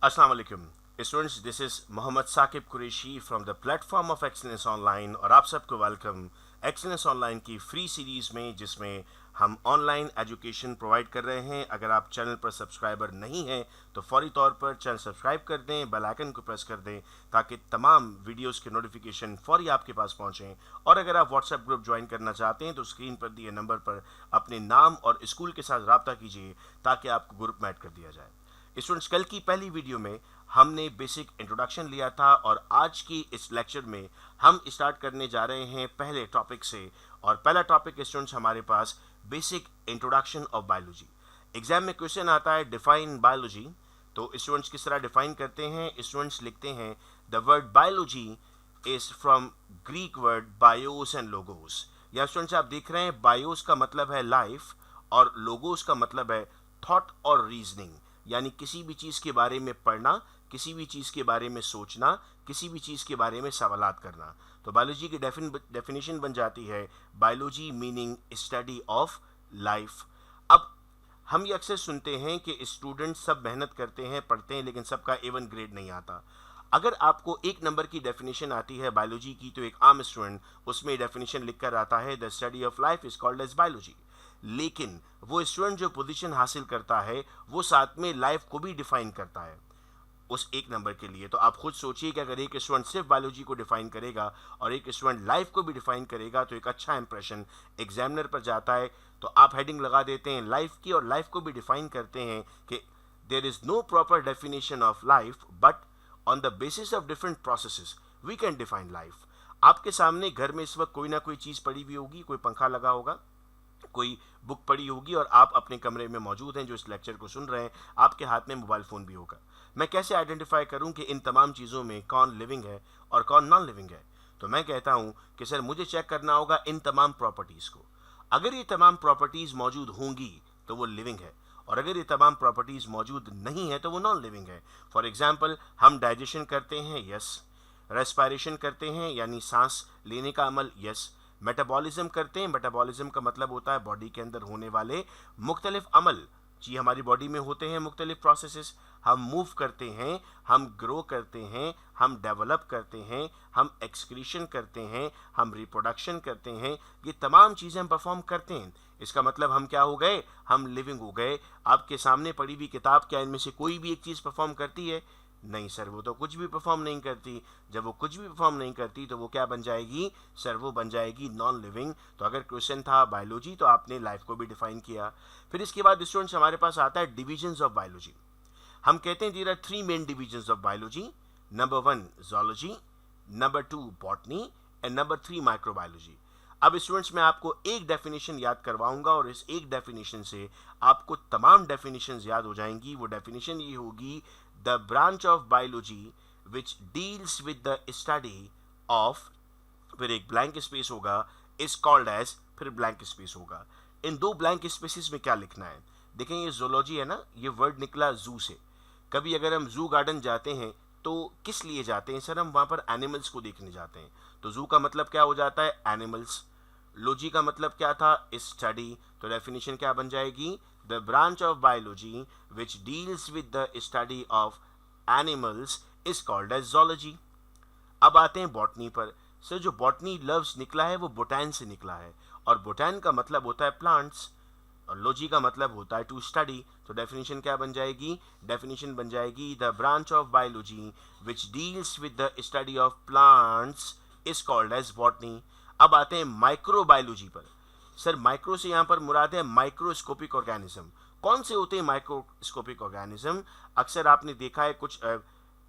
अस्सलाम वालेकुम students, this is Mohammad Saqib Qureshi from the platform of excellence online और आप सबको वेलकम एक्सीलेंस ऑनलाइन की फ्री सीरीज़ में, जिसमें हम ऑनलाइन एजुकेशन प्रोवाइड कर रहे हैं। अगर आप चैनल पर सब्सक्राइबर नहीं हैं तो फौरी तौर पर चैनल सब्सक्राइब कर दें, बेल आइकन को प्रेस कर दें ताकि तमाम वीडियोस के नोटिफिकेशन फौरी आपके पास पहुंचें। और अगर आप व्हाट्सएप ग्रुप ज्वाइन करना चाहते हैं तो स्क्रीन पर दिए नंबर पर अपने नाम और स्कूल के साथ रब्ता कीजिए ताकि आपको ग्रुप में ऐड कर दिया जाए। स्टूडेंट्स, कल की पहली वीडियो में हमने बेसिक इंट्रोडक्शन लिया था और आज की इस लेक्चर में हम स्टार्ट करने जा रहे हैं पहले टॉपिक से। और पहला टॉपिक स्टूडेंट्स हमारे पास basic introduction of biology. Exam में क्वेश्चन आता है डिफाइन बायोलॉजी, तो स्टूडेंट्स किस तरह डिफाइन करते हैं। स्टूडेंट्स लिखते हैं the word biology is from Greek word BIOS and logos. या स्टूडेंट्स आप देख रहे हैं बायोस का मतलब है लाइफ और लोगोस का मतलब है थॉट और रीजनिंग, यानी किसी भी चीज़ के बारे में पढ़ना, किसी भी चीज़ के बारे में सोचना, किसी भी चीज़ के बारे में सवालात करना। तो बायोलॉजी की डेफिनेशन बन जाती है biology meaning study of life. अब हम ये अक्सर सुनते हैं कि स्टूडेंट सब मेहनत करते हैं, पढ़ते हैं, लेकिन सबका A1 ग्रेड नहीं आता। अगर आपको एक नंबर की डेफिनेशन आती है बायोलॉजी की तो एक आम स्टूडेंट उसमें डेफिनेशन लिखकर आता है the study of life is called as biology. लेकिन वो स्टूडेंट जो पोजीशन हासिल करता है वो साथ में लाइफ को भी डिफाइन करता है उस एक नंबर के लिए। तो आप खुद सोचिए कि अगर एक स्टूडेंट सिर्फ बायोलॉजी को डिफाइन करेगा और एक स्टूडेंट लाइफ को भी डिफाइन करेगा तो एक अच्छा इंप्रेशन एग्जामिनर पर जाता है। तो आप हेडिंग लगा देते हैं लाइफ की और लाइफ को भी डिफाइन करते हैं कि there is no proper definition of life but on the basis of different processes we can define life. आपके सामने घर में इस वक्त कोई ना कोई चीज़ पड़ी हुई होगी, कोई पंखा लगा होगा, कोई बुक पड़ी होगी और आप अपने कमरे में मौजूद हैं जो इस लेक्चर को सुन रहे हैं, आपके हाथ में मोबाइल फ़ोन भी होगा। मैं कैसे आइडेंटिफाई करूं कि इन तमाम चीज़ों में कौन लिविंग है और कौन नॉन लिविंग है। तो मैं कहता हूं कि सर मुझे चेक करना होगा इन तमाम प्रॉपर्टीज़ को। अगर ये तमाम प्रॉपर्टीज़ मौजूद होंगी तो वो लिविंग है, और अगर ये तमाम प्रॉपर्टीज़ मौजूद नहीं है तो वो नॉन लिविंग है। फॉर एग्जाम्पल, हम डाइजेशन करते हैं, यस। रेस्पायरेशन करते हैं यानी सांस लेने का अमल, यस। मेटाबॉलिज्म करते हैं, मेटाबॉलिज्म का मतलब होता है बॉडी के अंदर होने वाले मुख्तलिफ अमल। जी, हमारी बॉडी में होते हैं मुख्तलिफ प्रोसेसेस। हम मूव करते हैं, हम ग्रो करते हैं, हम डेवलप करते हैं, हम एक्सक्रीशन करते हैं, हम रिप्रोडक्शन करते हैं। ये तमाम चीज़ें हम परफॉर्म करते हैं। इसका मतलब हम क्या हो गए, हम लिविंग हो गए। आपके सामने पड़ी हुई किताब क्या इनमें से कोई भी एक चीज़ परफॉर्म करती है? नहीं सर, वो तो कुछ भी परफॉर्म नहीं करती। जब वो कुछ भी परफॉर्म नहीं करती तो वो क्या बन जाएगी सर, वो बन जाएगी नॉन लिविंग। तो अगर क्वेश्चन था बायोलॉजी तो आपने लाइफ को भी डिफाइन किया। फिर इसके बाद स्टूडेंट्स हमारे पास आता है डिविजन्स ऑफ बायोलॉजी। हम कहते हैं there are 3 main divisions of biology. Number 1 zoology, number 2 botany and number 3 microbiology. अब स्टूडेंट्स मैं आपको एक डेफिनेशन याद करवाऊंगा और इस एक डेफिनेशन से आपको तमाम डेफिनेशंस याद हो जाएंगी। वो डेफिनेशन ये होगी the branch of biology which deals with the study of, फिर एक ब्लैंक स्पेस होगा, इज कॉल्ड एज, फिर ब्लैंक स्पेस होगा। इन दो ब्लैंक स्पेसिस में क्या लिखना है? देखें, ये जोलॉजी है ना, ये वर्ड निकला जू से। कभी अगर हम जू गार्डन जाते हैं तो किस लिए जाते हैं सर? हम वहाँ पर एनिमल्स को देखने जाते हैं। तो जू का मतलब क्या हो जाता है? एनिमल्स। लॉजी का मतलब क्या था? स्टडी। तो डेफिनेशन क्या बन जाएगी? The branch of biology which deals with the study of animals is called as zoology. अब आते हैं बॉटनी पर। सर जो बॉटनी लफ्ज निकला है वो बोटैन से निकला है और बोटैन का मतलब होता है प्लांट्स और लॉजी का मतलब होता है टू स्टडी। तो डेफिनेशन क्या बन जाएगी? डेफिनेशन बन जाएगी the branch of biology which deals with the study of plants is called as botany. अब आते हैं माइक्रोबायोलॉजी पर। सर माइक्रो से यहाँ पर मुराद है माइक्रोस्कोपिक ऑर्गेनिज्म। कौन से होते हैं माइक्रोस्कोपिक ऑर्गेनिज्म? अक्सर आपने देखा है कुछ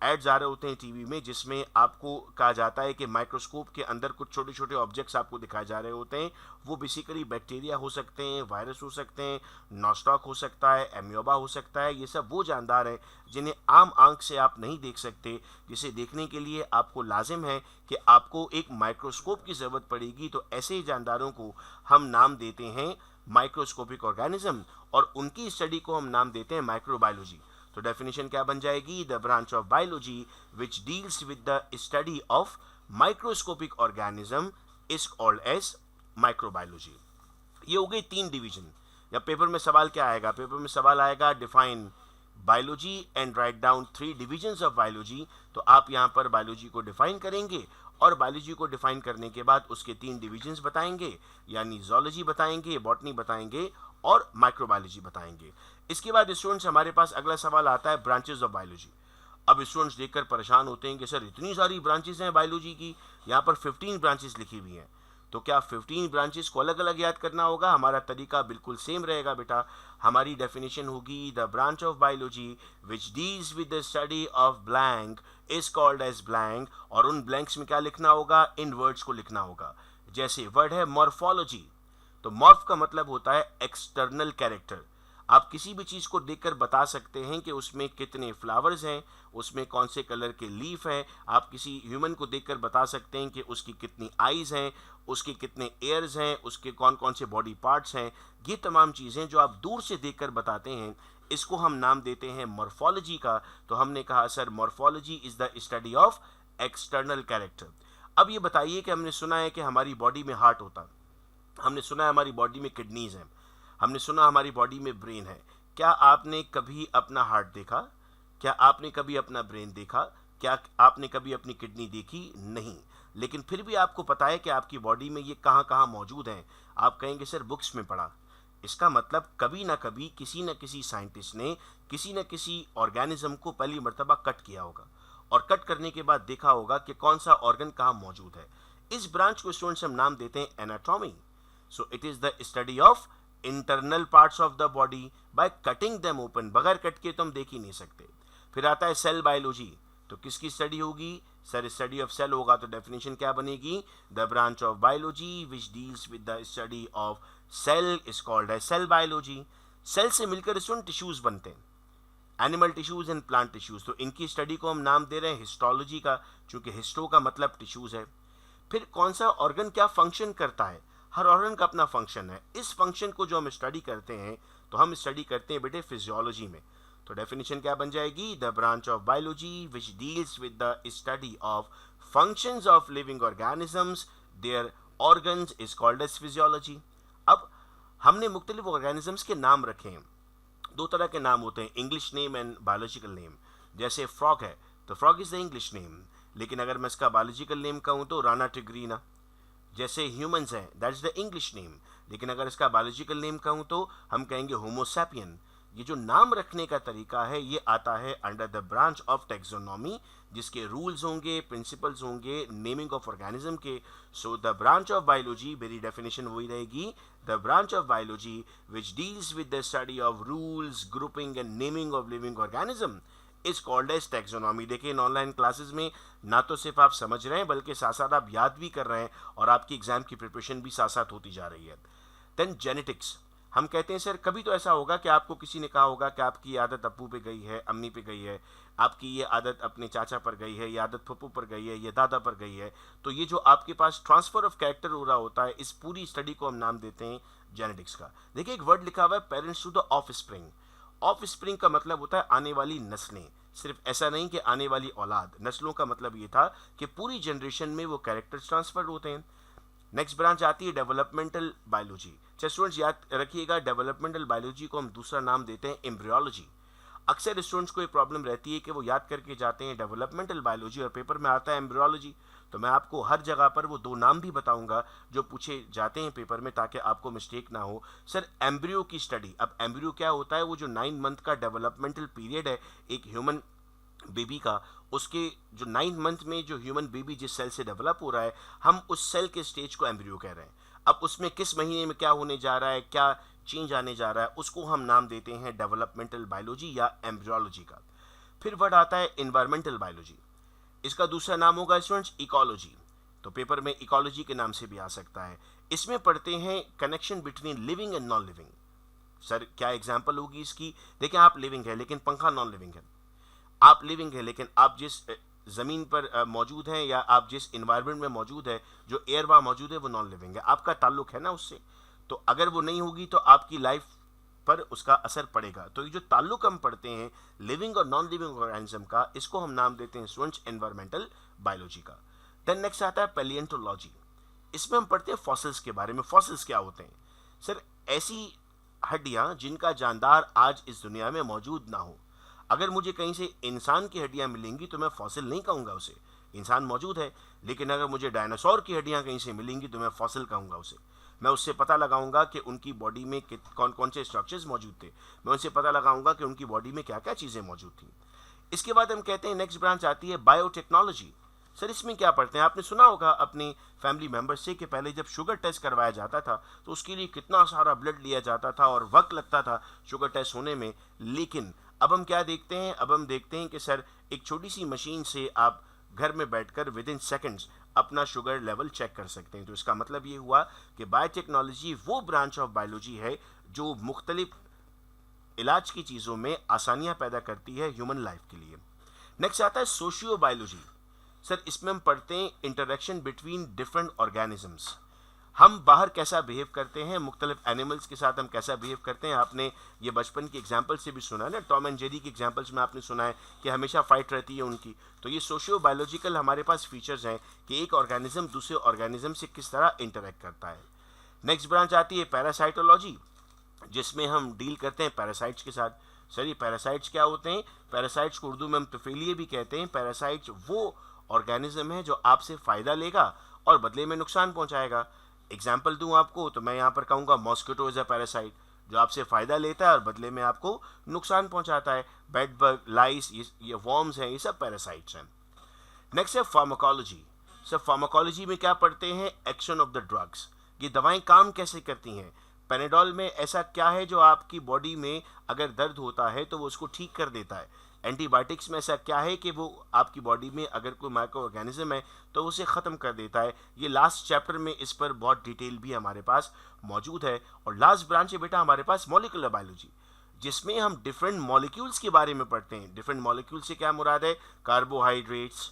एड्स आ रहे होते हैं टीवी में जिसमें आपको कहा जाता है कि माइक्रोस्कोप के अंदर कुछ छोटे छोटे ऑब्जेक्ट्स आपको दिखाए जा रहे होते हैं। वो बेसिकली बैक्टीरिया हो सकते हैं, वायरस हो सकते हैं, नॉस्टॉक हो सकता है, एमियोबा हो सकता है। ये सब वो जानदार हैं जिन्हें आम आंख से आप नहीं देख सकते, जिसे देखने के लिए आपको लाजिम है कि आपको एक माइक्रोस्कोप की ज़रूरत पड़ेगी। तो ऐसे ही जानदारों को हम नाम देते हैं माइक्रोस्कोपिक ऑर्गेनिज्म और उनकी स्टडी को हम नाम देते हैं माइक्रोबायोलॉजी। तो डेफिनेशन क्या बन जाएगी? The branch of biology which deals with the study of microscopic organism is called as microbiology. ये हो गई 3 डिवीजन। या पेपर में सवाल क्या आएगा? पेपर में सवाल आएगा define biology and write down 3 divisions of biology, तो आप यहाँ पर बायोलॉजी को डिफाइन करेंगे और बायोलॉजी को डिफाइन करने के बाद उसके 3 डिविजन्स बताएंगे, यानी जोलॉजी बताएंगे, बॉटनी बताएंगे और माइक्रोबायोलॉजी बताएंगे। इसके बाद स्टूडेंट्स हमारे पास अगला सवाल आता है ब्रांचेस ऑफ बायोलॉजी। अब स्टूडेंट्स देखकर परेशान होते हैं कि सर इतनी सारी ब्रांचेस हैं बायोलॉजी की, यहाँ पर 15 ब्रांचेस लिखी हुई हैं, तो क्या 15 ब्रांचेस को अलग अलग याद करना होगा? हमारा तरीका बिल्कुल सेम रहेगा बेटा। हमारी डेफिनेशन होगी the branch of biology which deals with the study of blank is called as blank, और उन ब्लैंक्स में क्या लिखना होगा? इन वर्ड्स को लिखना होगा। जैसे वर्ड है मॉर्फोलॉजी, तो मॉर्फ का मतलब होता है एक्सटर्नल कैरेक्टर। आप किसी भी चीज़ को देखकर बता सकते हैं कि उसमें कितने फ्लावर्स हैं, उसमें कौन से कलर के लीफ हैं। आप किसी ह्यूमन को देखकर बता सकते हैं कि उसकी कितनी आईज़ हैं, उसके कितने एयर्स हैं, उसके कौन कौन से बॉडी पार्ट्स हैं। ये तमाम चीज़ें जो आप दूर से देखकर बताते हैं, इसको हम नाम देते हैं मॉर्फोलॉजी का। तो हमने कहा sir morphology is the study of external character. अब ये बताइए कि हमने सुना है कि हमारी बॉडी में हार्ट होता है, हमने सुना है हमारी बॉडी में किडनीज हैं, हमने सुना हमारी बॉडी में ब्रेन है। क्या आपने कभी अपना हार्ट देखा? क्या आपने कभी अपना ब्रेन देखा? क्या आपने कभी अपनी किडनी देखी? नहीं। लेकिन फिर भी आपको पता है कि आपकी बॉडी में ये कहाँ कहाँ मौजूद हैं। आप कहेंगे सर बुक्स में पढ़ा। इसका मतलब कभी ना कभी किसी न किसी साइंटिस्ट ने किसी न किसी ऑर्गेनिज्म को पहली मर्तबा कट किया होगा, और कट करने के बाद देखा होगा कि कौन सा ऑर्गन कहाँ मौजूद है। इस ब्रांच को स्टूडेंट्स हम नाम देते हैं anatomy. So it is the study of internal parts of the body by cutting them open. बगैर कट के तो हम देख ही नहीं सकते। फिर आता है सेल बायोलॉजी, तो किसकी स्टडी होगी? सर स्टडी ऑफ सेल होगा, तो डेफिनेशन क्या बनेगी? The branch of biology which deals with the study of cell is called as cell biology. Cell से मिलकर स्टूडेंट टिश्यूज बनते हैं, animal tissues and plant tissues, तो इनकी स्टडी को हम नाम दे रहे हैं हिस्टोलॉजी का, चूंकि हिस्टो का मतलब टिश्यूज है। फिर कौन सा ऑर्गन क्या फंक्शन करता है? हर ऑर्गन का अपना फंक्शन है। इस फंक्शन को जो हम स्टडी करते हैं, तो हम स्टडी करते हैं बेटे फिजियोलॉजी में। तो डेफिनेशन क्या बन जाएगी? The branch of biology which deals with the study of functions of living organisms, their organs is called as physiology. अब हमने मुख्तलिफ ऑर्गेनिजम्स के नाम रखे हैं। 2 तरह के नाम होते हैं, English name and biological name. जैसे फ्रॉग है, तो frog is the English name, लेकिन अगर मैं इसका बायोलॉजिकल नेम कहूँ तो राना टिग्रीना। जैसे ह्यूमंस हैं, that is the English name, लेकिन अगर इसका बायोलॉजिकल नेम कहूँ तो हम कहेंगे होमोसैपियन। ये जो नाम रखने का तरीका है, ये आता है under the branch of taxonomy, जिसके रूल्स होंगे, प्रिंसिपल्स होंगे नेमिंग ऑफ ऑर्गेनिज्म के। So the branch of biology, मेरी डेफिनेशन वही रहेगी, the branch of biology which deals with the study of rules, grouping and naming of living organism is called as taxonomy. देखिए इन online classes में ना तो सिर्फ आप समझ रहे हैं, बल्कि साथ साथ आप याद भी कर रहे हैं, और आपकी एग्जाम की प्रिपरेशन भी साथ साथ होती जा रही है। देन जेनेटिक्स, हम कहते हैं सर कभी तो ऐसा होगा कि आपको किसी ने कहा होगा कि आपकी ये आदत अप्पू पे गई है, अम्मी पे गई है, आपकी ये आदत अपने चाचा पर गई है, ये आदत फप्पू पर गई है, ये दादा पर गई है। तो ये जो आपके पास ट्रांसफर ऑफ कैरेक्टर हो रहा होता है, इस पूरी स्टडी को हम नाम देते हैं जेनेटिक्स का। देखिए एक वर्ड लिखा हुआ है parents to the offspring. Offspring का मतलब होता है आने वाली नस्लें। सिर्फ ऐसा नहीं कि आने वाली औलाद, नस्लों का मतलब ये था कि पूरी जनरेशन में वो कैरेक्टर्स ट्रांसफर होते हैं। नेक्स्ट ब्रांच आती है डेवलपमेंटल बायोलॉजी। स्टूडेंट्स याद रखिएगा, डेवलपमेंटल बायोलॉजी को हम दूसरा नाम देते हैं एम्ब्रियोलॉजी। अक्सर स्टूडेंट्स को एक प्रॉब्लम रहती है कि वो याद करके जाते हैं डेवलपमेंटल बायोलॉजी और पेपर में आता है एम्ब्रियोलॉजी। तो मैं आपको हर जगह पर वो 2 नाम भी बताऊंगा जो पूछे जाते हैं पेपर में, ताकि आपको मिस्टेक ना हो। सर एम्ब्रियो की स्टडी, अब एम्ब्रियो क्या होता है? वो जो 9 मंथ का डेवलपमेंटल पीरियड है एक ह्यूमन बेबी का, उसके जो 9 मंथ में जो ह्यूमन बेबी जिस सेल से डेवलप हो रहा है, हम उस सेल के स्टेज को एम्ब्रियो कह रहे हैं। अब उसमें किस महीने में क्या होने जा रहा है, क्या चेंज आने जा रहा है, उसको हम नाम देते हैं डेवलपमेंटल बायोलॉजी या एम्ब्रियोलॉजी का। फिर वर्ड आता है इन्वायरमेंटल बायोलॉजी। इसका दूसरा नाम होगा स्टूडेंट्स इकोलॉजी। तो पेपर में इकोलॉजी के नाम से भी आ सकता है। इसमें पढ़ते हैं connection between living and non living. Sir क्या एग्जांपल होगी इसकी? देखिए आप लिविंग है लेकिन पंखा नॉन लिविंग है, आप लिविंग है लेकिन आप जिस ज़मीन पर मौजूद हैं या आप जिस इन्वायरमेंट में मौजूद है, जो एयर वहाँ मौजूद है, वो नॉन लिविंग है। आपका ताल्लुक है ना उससे, तो अगर वो नहीं होगी तो आपकी लाइफ पर उसका असर पड़ेगा। तो ये जो ताल्लुक हम पढ़ते हैं लिविंग और नॉन लिविंग ऑर्गेनिज्म का, इसको हम नाम देते हैं स्टूडेंट्स एनवायरमेंटल बायोलॉजी का। देन नेक्स्ट आता है पैलिएंटोलॉजी। इसमें हम पढ़ते हैं फॉसिल्स के बारे में। फॉसिल्स क्या होते हैं? सर ऐसी हड्डियां जिनका जानदार आज इस दुनिया में मौजूद ना हो। अगर मुझे कहीं से इंसान की हड्डियां मिलेंगी तो मैं फॉसिल नहीं कहूँगा उसे, इंसान मौजूद है। लेकिन अगर मुझे डायनासोर की हड्डियां कहीं से मिलेंगी तो मैं फॉसिल कहूँगा उसे। मैं उससे पता लगाऊंगा कि उनकी बॉडी में कौन कौन से स्ट्रक्चर्स मौजूद थे, मैं उनसे पता लगाऊंगा कि उनकी बॉडी में क्या क्या चीज़ें मौजूद थी। इसके बाद हम कहते हैं नेक्स्ट ब्रांच आती है बायोटेक्नोलॉजी। सर इसमें क्या पढ़ते हैं? आपने सुना होगा अपनी फैमिली मेंबर से कि पहले जब शुगर टेस्ट करवाया जाता था तो उसके लिए कितना सारा ब्लड लिया जाता था और वक्त लगता था शुगर टेस्ट होने में। लेकिन अब हम क्या देखते हैं? अब हम देखते हैं कि सर एक छोटी सी मशीन से आप घर में बैठकर विद इन सेकेंड्स अपना शुगर लेवल चेक कर सकते हैं। तो इसका मतलब ये हुआ कि बायोटेक्नोलॉजी वो ब्रांच ऑफ बायोलॉजी है जो मुख्तलिफ इलाज की चीज़ों में आसानियां पैदा करती है ह्यूमन लाइफ के लिए। नेक्स्ट आता है सोशियो बायोलॉजी। सर इसमें हम पढ़ते हैं इंटरेक्शन बिटवीन डिफरेंट ऑर्गेनिजम्स। हम बाहर कैसा बिहेव करते हैं, मुख्तलिफ एनिमल्स के साथ हम कैसा बिहेव करते हैं। आपने ये बचपन की एग्जाम्पल से भी सुना है ना, टॉम एंड जेरी की एग्जाम्पल्स में आपने सुना है कि हमेशा फाइट रहती है उनकी। तो ये सोशियो बायोलॉजिकल हमारे पास फीचर्स हैं कि एक ऑर्गेनिज्म दूसरे ऑर्गेनिज्म से किस तरह इंटरेक्ट करता है। नेक्स्ट ब्रांच आती है पैरासाइटोलॉजी, जिसमें हम डील करते हैं पैरासाइट्स के साथ। सर ये पैरासाइट्स क्या होते हैं? पैरासाइट्स को उर्दू में हम तुफेलिए भी कहते हैं। पैरासाइट्स वो ऑर्गेनिज्म है जो आपसे फ़ायदा लेगा और बदले में नुकसान पहुंचाएगा। एग्जाम्पल दूं आपको तो मैं यहाँ पर कहूँगा मॉस्किटो इज़ अ पैरासाइट, जो आपसे फ़ायदा लेता है और बदले में आपको नुकसान पहुंचाता है। बेड बग, लाइस, ये वॉर्म्स हैं, ये सब पैरासाइट्स हैं। नेक्स्ट है फार्माकोलॉजी। सर फार्माकोलॉजी में क्या पढ़ते हैं? Action of the drugs. ये दवाएं काम कैसे करती हैं? पेनाडोल में ऐसा क्या है जो आपकी बॉडी में अगर दर्द होता है तो वो उसको ठीक कर देता है? एंटीबायोटिक्स में ऐसा क्या है कि वो आपकी बॉडी में अगर कोई माइक्रो ऑर्गेनिज्म है तो उसे ख़त्म कर देता है? ये लास्ट चैप्टर में इस पर बहुत डिटेल भी हमारे पास मौजूद है। और लास्ट ब्रांच है बेटा हमारे पास मॉलिक्यूलर बायोलॉजी, जिसमें हम डिफरेंट मॉलिक्यूल्स के बारे में पढ़ते हैं। डिफरेंट मॉलिक्यूल से क्या मुराद है? Carbohydrates,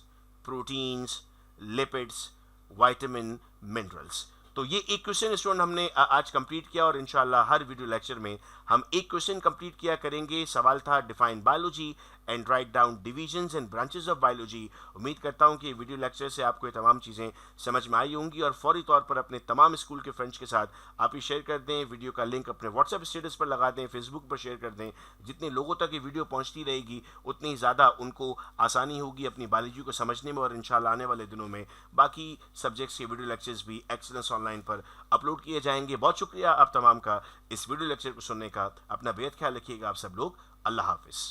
proteins, lipids, vitamin, minerals. तो ये एक क्वेश्चन स्टूडेंट हमने आज कंप्लीट किया और इंशाल्लाह हर वीडियो लेक्चर में हम एक क्वेश्चन कंप्लीट किया करेंगे। सवाल था define biology and write down divisions and branches of biology. उम्मीद करता हूँ कि वीडियो लेक्चर से आपको ये तमाम चीज़ें समझ में आई होंगी और फौरी तौर पर अपने तमाम स्कूल के फ्रेंड्स के साथ आप ये शेयर कर दें। वीडियो का लिंक अपने व्हाट्सएप स्टेटस पर लगा दें, फेसबुक पर शेयर कर दें। जितने लोगों तक ये वीडियो पहुँचती रहेगी उतनी ही ज़्यादा उनको आसानी होगी अपनी बायोलॉजी को समझने में। और इंशाल्लाह आने वाले दिनों में बाकी सब्जेक्ट्स के वीडियो लेक्चर्स भी एक्सीलेंस ऑनलाइन पर अपलोड किए जाएंगे। बहुत शुक्रिया आप तमाम का इस वीडियो लेक्चर को सुनने का। अपना बेहद ख्याल रखिएगा आप सब लोग। अल्लाह हाफिज़।